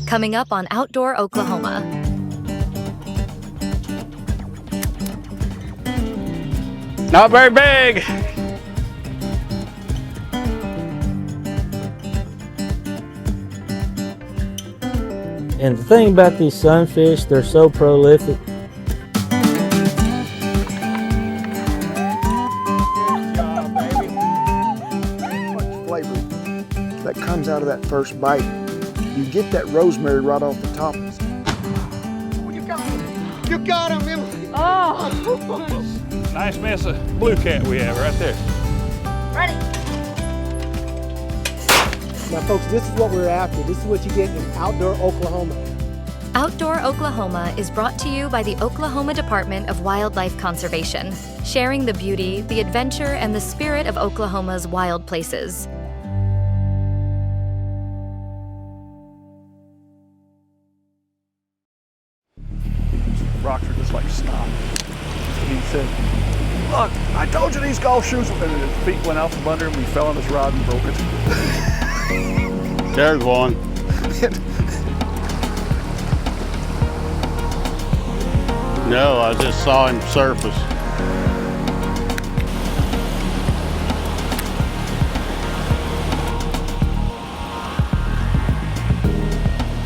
coming up on Outdoor Oklahoma. Not very big. And the thing about these sunfish, they're so prolific. Flavor that comes out of that first bite. You get that rosemary right off the top. Oh, you got him! You got him, Emily! Oh! Nice mess of blue cat we have right there. Ready. Now folks, this is what we're after. This is what you get in Outdoor Oklahoma. Outdoor Oklahoma is brought to you by the Oklahoma Department of Wildlife Conservation, sharing the beauty, the adventure, and the spirit of Oklahoma's wild places. Rocks are just like stop. And he said, "Look, I told you these golf shoes." And then his feet went out from under him. He fell on his rod and broke it. There's one. No, I just saw him surface.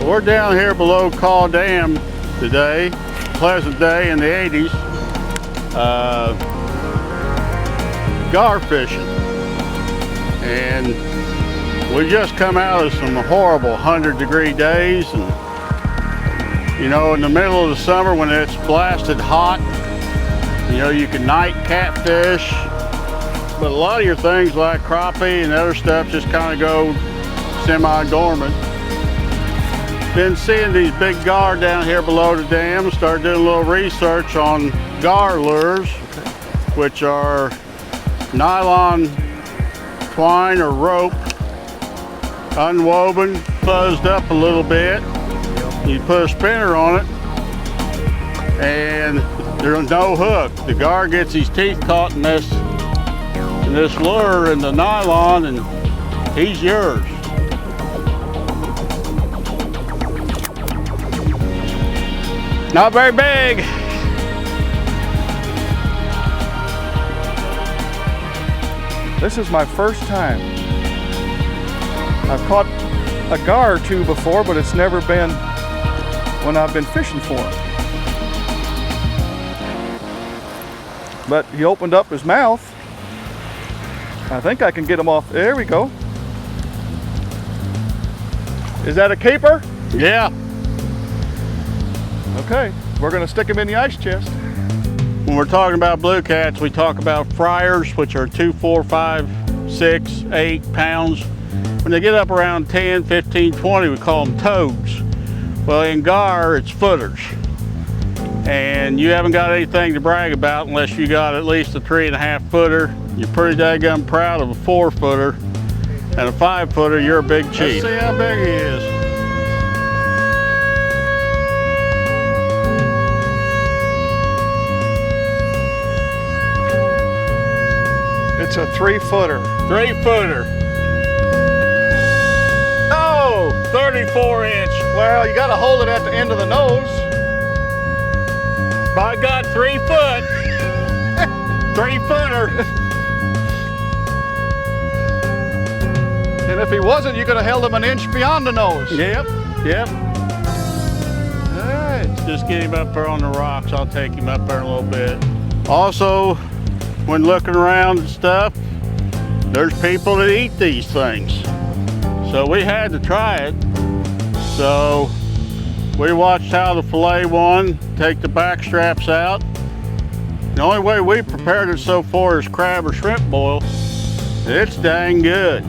We're down here below Kaw Dam today. Pleasant day in the 80s. Gar fishing. And we just come out of some horrible 100-degree days, and you know, in the middle of the summer when it's blasted hot, you know, you can night catfish, but a lot of your things like crappie and other stuff just kind of go semi-dormant. Been seeing these big gar down here below the dam. Started doing a little research on gar lures, which are nylon twine or rope, unwoven, fuzzed up a little bit. You put a spinner on it, and there's no hook. The gar gets his teeth caught in this lure and the nylon, and he's yours. Not very big. This is my first time. I've caught a gar or two before, but it's never been when I've been fishing for him. But he opened up his mouth. I think I can get him off. There we go. Is that a keeper? Yeah. Okay, we're gonna stick him in the ice chest. When we're talking about blue cats, we talk about fryers, which are 2, 4, 5, 6, 8 pounds. When they get up around 10, 15, 20, we call them toads. Well, in gar, it's footers. And you haven't got anything to brag about unless you got at least a 3.5 footer. You're pretty daggum proud of a 4 footer. And a 5 footer, you're a big chief. Let's see how big he is. It's a 3 footer. 3 footer. Oh, 34 inch. Well, you gotta hold it at the end of the nose. I got 3 foot. 3 footer. And if he wasn't, you could have held him an inch beyond the nose. Yep, yep. All right, just get him up there on the rocks. I'll take him up there in a little bit. Also, when looking around and stuff, there's people that eat these things. So we had to try it. So we watched how the fillet one, take the backstraps out. The only way we prepared it so far is crab or shrimp boil. It's dang good.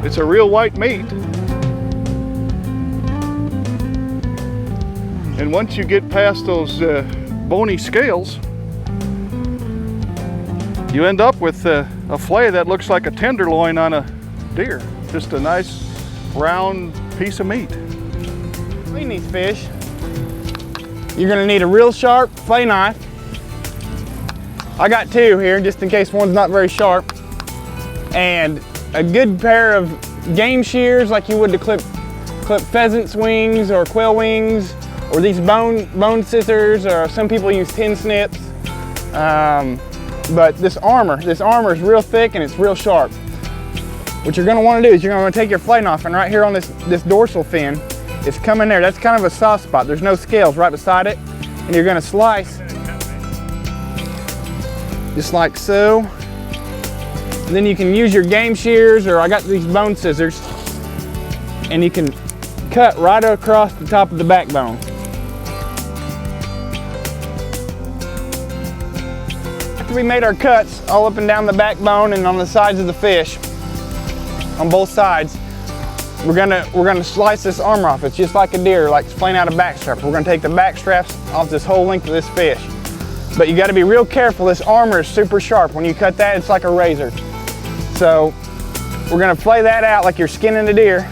It's a real white meat. And once you get past those bony scales, you end up with a fillet that looks like a tenderloin on a deer. Just a nice round piece of meat. Clean these fish. You're gonna need a real sharp fillet knife. I got 2 here just in case one's not very sharp. And a good pair of game shears like you would to clip clip pheasant's wings or quail wings, or these bone scissors, or some people use tin snips. But this armor is real thick and it's real sharp. What you're gonna wanna do is you're gonna take your fillet knife, and right here on this dorsal fin, it's coming there. That's kind of a soft spot. There's no scales right beside it. And you're gonna slice just like so. And then you can use your game shears, or I got these bone scissors, and you can cut right across the top of the backbone. After we made our cuts all up and down the backbone and on the sides of the fish, on both sides, we're gonna slice this armor off. It's just like a deer, like playing out a backstrap. We're gonna take the backstraps off this whole length of this fish. But you gotta be real careful. This armor is super sharp. When you cut that, it's like a razor. So we're gonna flay that out like you're skinning a deer.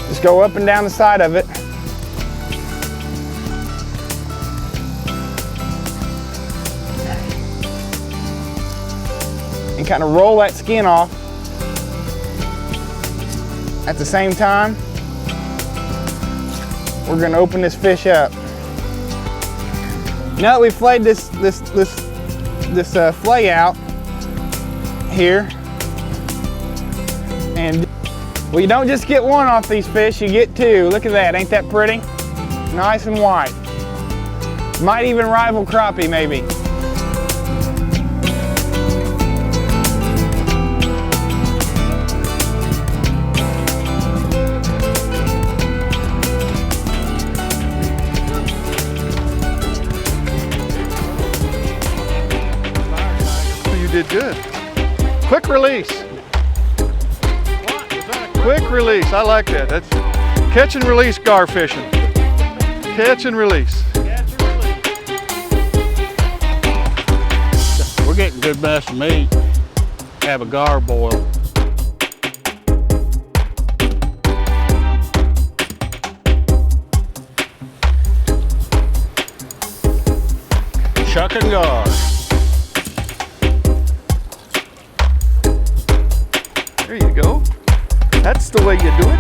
Just go up and down the side of it. And kind of roll that skin off. At the same time, we're gonna open this fish up. Now that we've flayed this fillet out here, and well, you don't just get one off these fish, you get two. Look at that, ain't that pretty? Nice and white. Might even rival crappie, maybe. Did good. Quick release. Quick release. I like that. That's catch and release gar fishing. Catch and release. We're getting good mess of meat. Have a gar boil. Chuck and gar. There you go. That's the way you do it.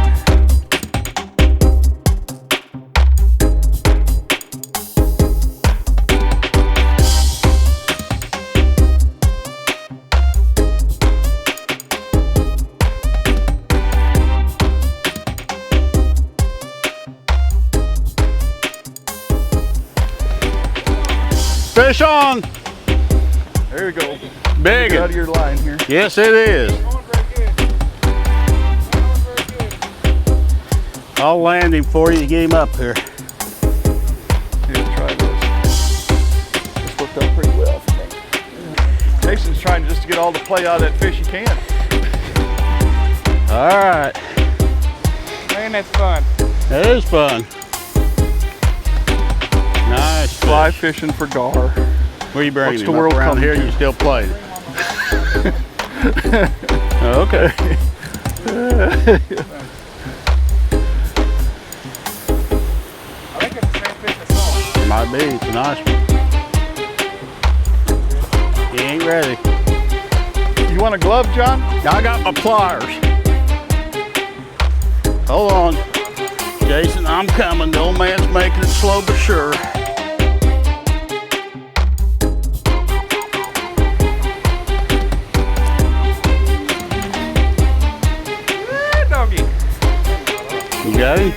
Fish on. There you go. Big. Out of your line here. Yes, it is. I'll land him for you to get him up here. Here, try this. This worked out pretty well for me. Jason's trying just to get all the play out of that fish he can. All right. Man, that's fun. That is fun. Nice fish. Fly fishing for gar. Where you bringing What's him? the world Up around coming here? to? You still playing? Okay. I think it's the same fish I saw. Might be. It's a nice one. He ain't ready. You want a glove, John? I got my pliers. Hold on. Jason, I'm coming. The old man's making it slow but sure. Doggy. You got him?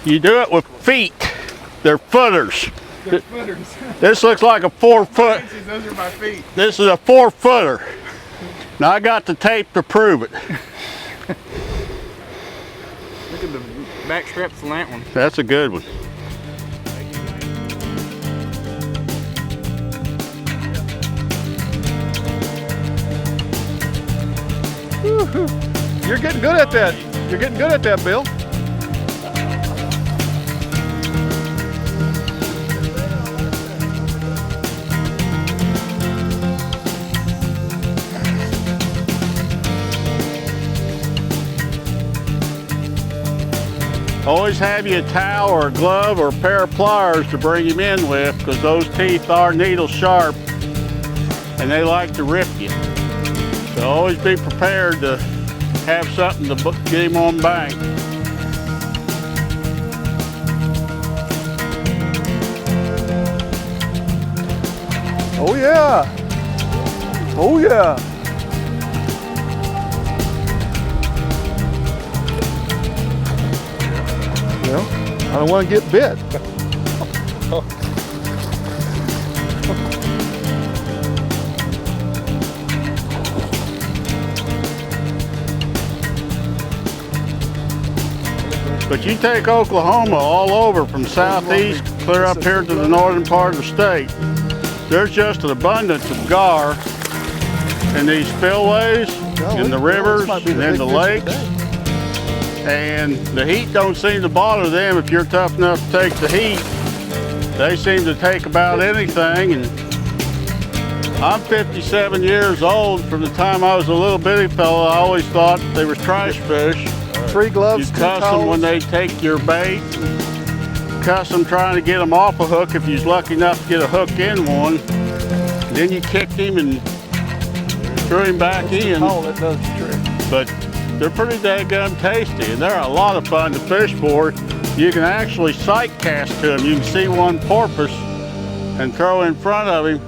You do it with feet. They're footers. They're footers. This looks like a 4 foot. Those are my feet. This is a 4 footer. Now I got the tape to prove it. Look at the back straps on that one. That's a good one. You're getting good at that. You're getting good at that, Bill. Always have you a towel or a glove or a pair of pliers to bring him in with, because those teeth are needle sharp and they like to rip you. So always be prepared to have something to get him on bank. Oh yeah. Oh yeah. Well, I don't want to get bit. But you take Oklahoma all over from southeast clear up here to the northern part of the state. There's just an abundance of gar in these spillways, in the rivers, and in the lakes. And the heat don't seem to bother them if you're tough enough to take the heat. They seem to take about anything. And I'm 57 years old. From the time I was a little bitty fella, I always thought they were trash fish. 3 gloves, You 2 cuss them towels. when they take your bait. Cuss them trying to get them off a hook if you're lucky enough to get a hook in one. Then you kicked him and threw him back in. Oh, that does the trick. But they're pretty daggum tasty, and they're a lot of fun to fish for. You can actually sight cast to them. You can see one porpoise and throw in front of him,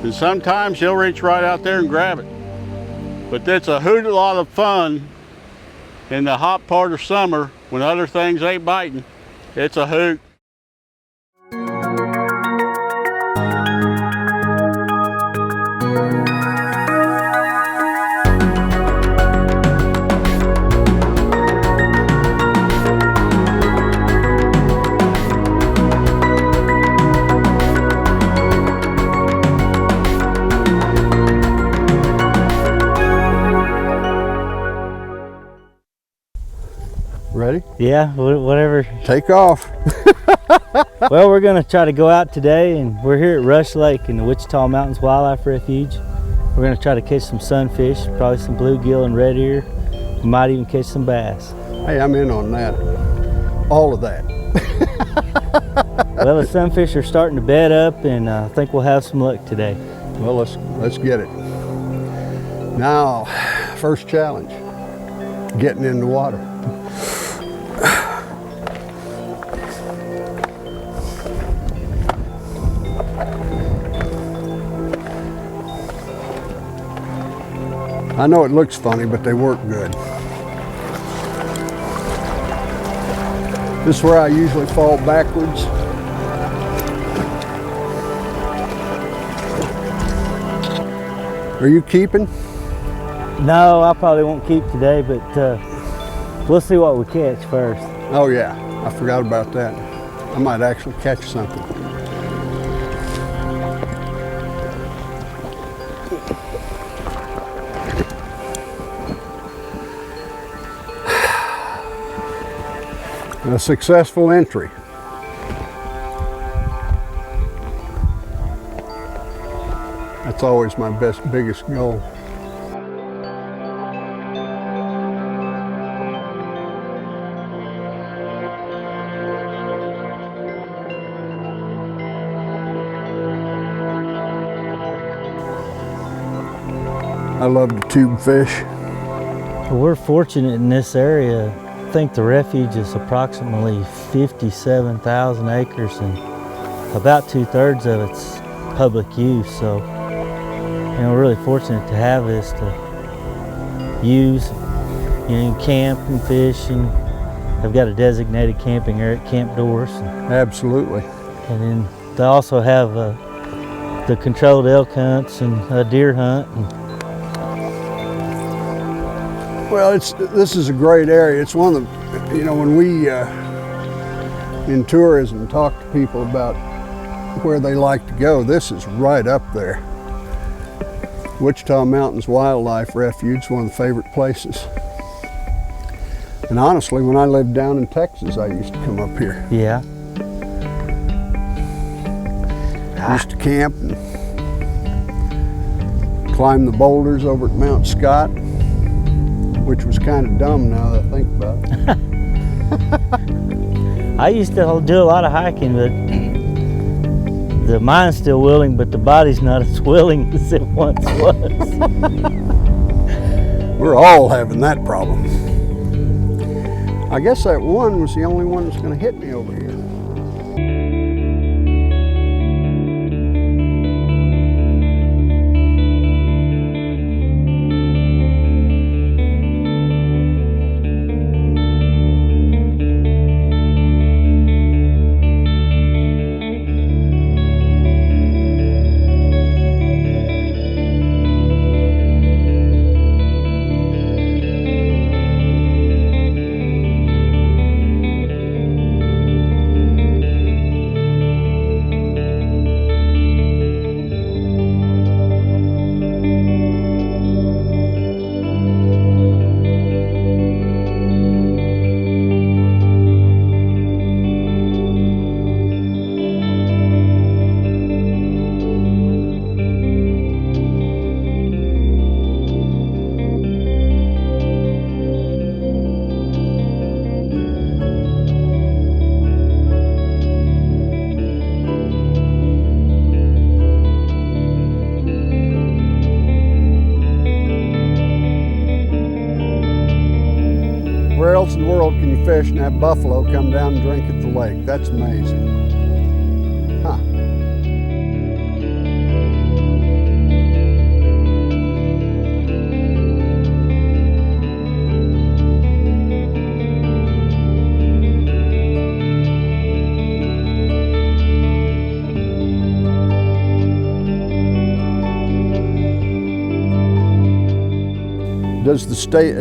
and sometimes he'll reach right out there and grab it. But it's a hoot lot of fun in the hot part of summer when other things ain't biting. It's a hoot. Ready? Yeah, whatever. Take off. Well, we're gonna try to go out today, and we're here at Rush Lake in the Wichita Mountains Wildlife Refuge. We're gonna try to catch some sunfish, probably some bluegill and red ear. We might even catch some bass. Hey, I'm in on that. All of that. Well, the sunfish are starting to bed up, and I think we'll have some luck today. Well, let's get it. Now, first challenge, getting in the water. I know it looks funny, but they work good. This is where I usually fall backwards. Are you keeping? No, I probably won't keep today, but we'll see what we catch first. Oh yeah, I forgot about that. I might actually catch something. A successful entry. That's always my biggest goal. I love to tube fish. Well, we're fortunate in this area. I think the refuge is approximately 57,000 acres, and about 2/3 of it's public use. So, we're really fortunate to have this to use. You can camp and fish, and I've got a designated camping area at Camp Dorsal. Absolutely. And then they also have the controlled elk hunts and a deer hunt. Well, this is a great area. It's one of the, when we in tourism talk to people about where they like to go, this is right up there. Wichita Mountains Wildlife Refuge is one of the favorite places. And honestly, when I lived down in Texas, I used to come up here. Yeah. I used to camp and climb the boulders over at Mount Scott, which was kind of dumb now that I think about it. I used to do a lot of hiking, but the mind's still willing, but the body's not as willing as it once was. We're all having that problem. I guess that one was the only one that's going to hit me over here. Where else in the world can you fish and have buffalo come down and drink at the lake? That's amazing. Huh.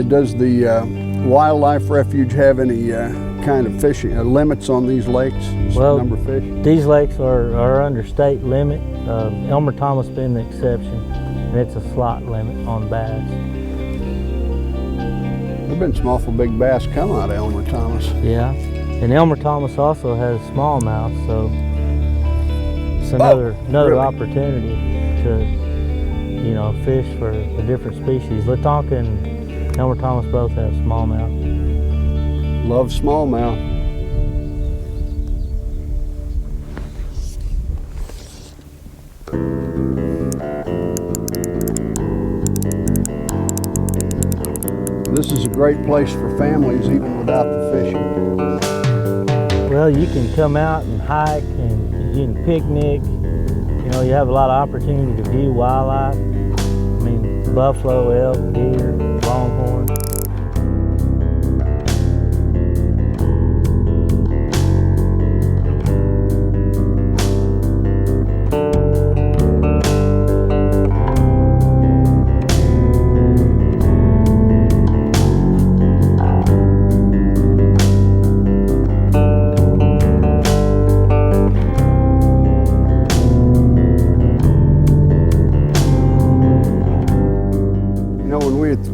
Does the wildlife refuge have any kind of fishing limits on these lakes? Well, number of fish? These lakes are under state limit. Elmer Thomas being the exception, and it's a slot limit on bass. There've been some awful big bass come out of Elmer Thomas. Yeah, and Elmer Thomas also has smallmouth, so it's another really? opportunity to fish for a different species. Latonka and Elmer Thomas both have smallmouth. Love smallmouth. This is a great place for families even without the fishing. Well, you can come out and hike and you can picnic. You have a lot of opportunity to view wildlife. I mean, buffalo, elk, deer, longhorn.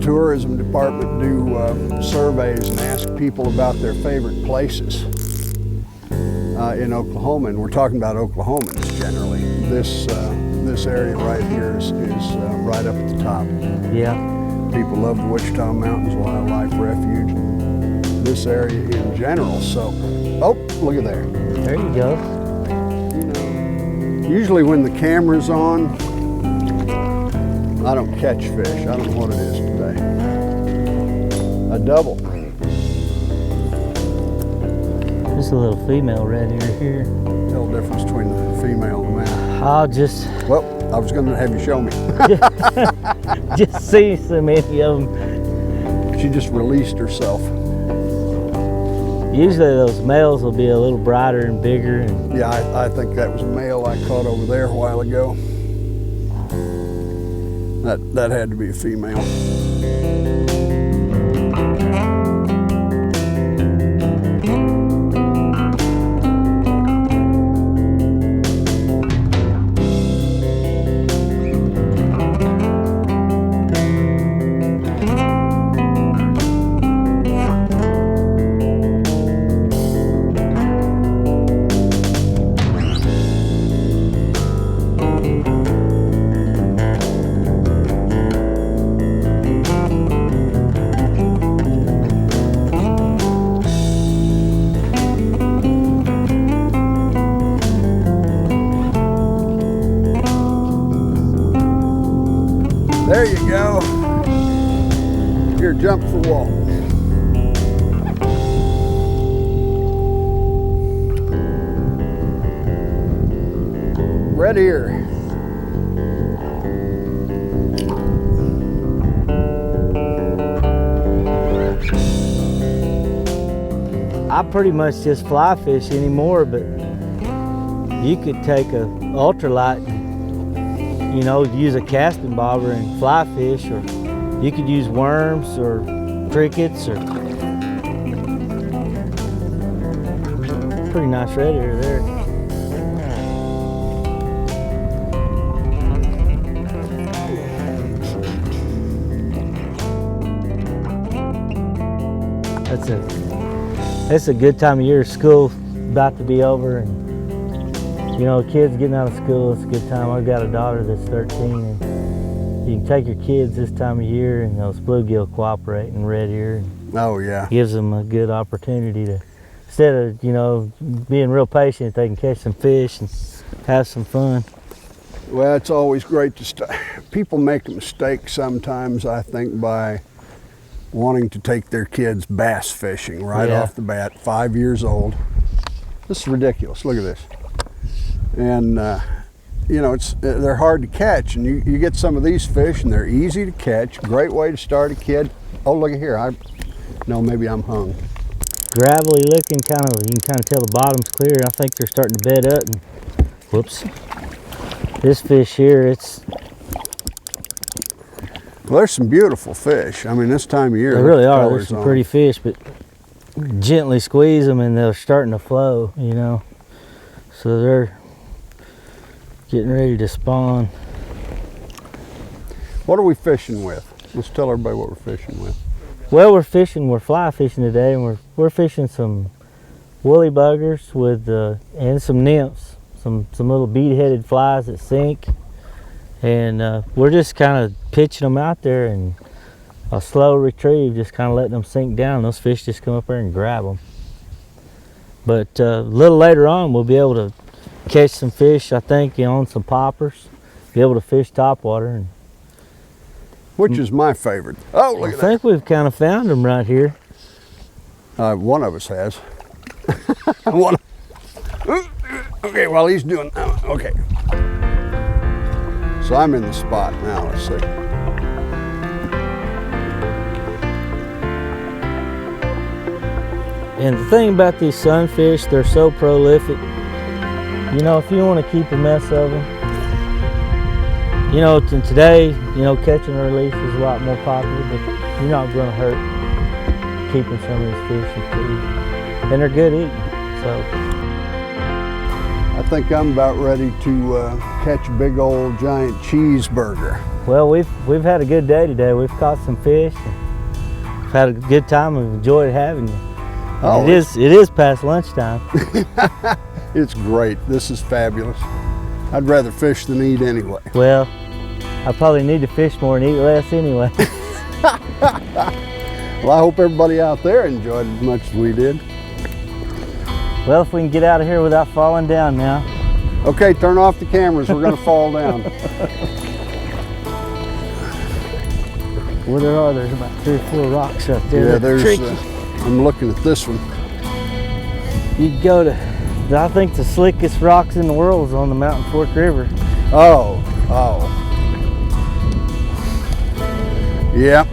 Tourism department do surveys and ask people about their favorite places in Oklahoma, and we're talking about Oklahomans generally. This area right here is right up at the top. Yeah. People love the Wichita Mountains Wildlife Refuge, and this area in general. So, oh, look at there. There you go. Usually when the camera's on, I don't catch fish. I don't know what it is today. A double. Just a little female red ear here. Tell the difference between the female and the male. I'll just... Well, I was going to have you show me. just see so many of them. She just released herself. Usually those males will be a little brighter and bigger. Yeah, I think that was a male I caught over there a while ago. That had to be a female. There you go. Here, jump for wall. Red ear. I pretty much just fly fish anymore, but you could take a ultralight and, you know, use a casting bobber and fly fish, or you could use worms or crickets, or pretty nice red ear there. It's a good time of year. School's about to be over, and you know, kids getting out of school, it's a good time. I've got a daughter that's 13, and you can take your kids this time of year, and those bluegill cooperate and red ear. And oh yeah. Gives them a good opportunity to, instead of, you know, being real patient, they can catch some fish and have some fun. Well, it's always great to people make a mistake sometimes, I think, by wanting to take their kids bass fishing right off the bat, 5 years old. This is ridiculous. Look at this. And you know, they're hard to catch, and you get some of these fish and they're easy to catch. Great way to start a kid. Oh, look at here. No, maybe I'm hung. Gravelly looking, you can kind of tell the bottom's clear. I think they're starting to bed up. And, whoops. This fish here, well, there's some beautiful fish. I mean, this time of year, they really are. There's some pretty fish, but gently squeeze them and they're starting to flow, you know. So they're getting ready to spawn. What are we fishing with? Let's tell everybody what we're fishing with. Well, we're fly fishing today, and we're fishing some woolly buggers with and some nymphs, some little bead-headed flies that sink. And we're just kind of pitching them out there and a slow retrieve, just kind of letting them sink down. Those fish just come up there and grab them. But a little later on, we'll be able to catch some fish, I think, you know, on some poppers, be able to fish topwater. And which is my favorite. Oh, look at that. I think we've kind of found them right here. One of us has. Okay, while he's doing, okay. So I'm in the spot now, let's see. And the thing about these sunfish, they're so prolific. You know, if you want to keep a mess of them, you know, today, you know, catch and release is a lot more popular, but you're not going to hurt keeping some of these fish and food. And they're good eating, so. I think I'm about ready to catch a big old giant cheeseburger. Well, we've had a good day today. We've caught some fish. We've had a good time and enjoyed having you. Oh, it is past lunchtime. It's great. This is fabulous. I'd rather fish than eat anyway. Well, I probably need to fish more and eat less anyway. Well, I hope everybody out there enjoyed it as much as we did. Well, if we can get out of here without falling down now. Okay, turn off the cameras. We're going to fall down. Well, there's about 3 or 4 rocks right there. Yeah, there's. I'm looking at this one. You'd go to, I think the slickest rocks in the world is on the Mountain Fork River. Oh. Yeah.